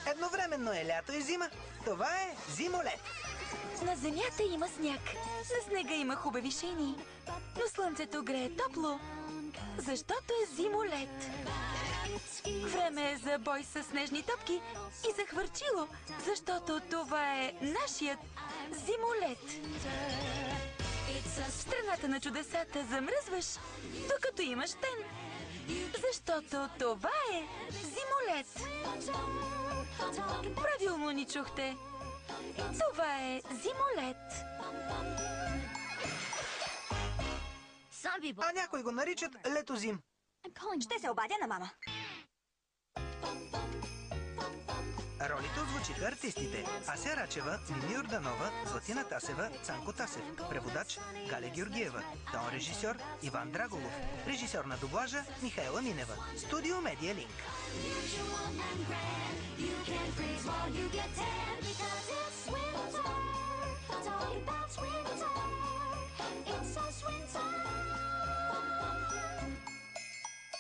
Едновременно е лято и зима. Това е зимолет. На земята има сняг, на снега има хубави шини, но слънцето грее топло, защото е зимолет. Време е за бой с снежни топки и за хвърчило, защото това е нашият зимолет. В страната на чудесата замръзваш, докато имаш тен, защото това е зимолет. Правилно ни чухте. Това е зимолет. А някои го наричат летозим. Ще се обадя на мама. Ролите озвучиха артистите: Ася Рачева, Мими Йорданова, Златина Тасева, Цанко Тасев. Преводач Галя Георгиева. Тон режисьор Иван Драголов. Режисьор на дублажа Михаела Минева. Студио Медиа Линк.